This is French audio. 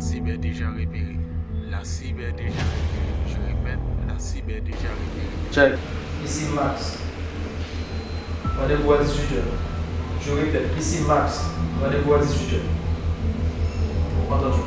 cible est déjà repérée. La cible est déjà repérée. Je répète, la cible est déjà repérée. Check. Ici Max. Rendez-vous à 18h. Je répète, ici Max. Rendez-vous à 18h. Entendu.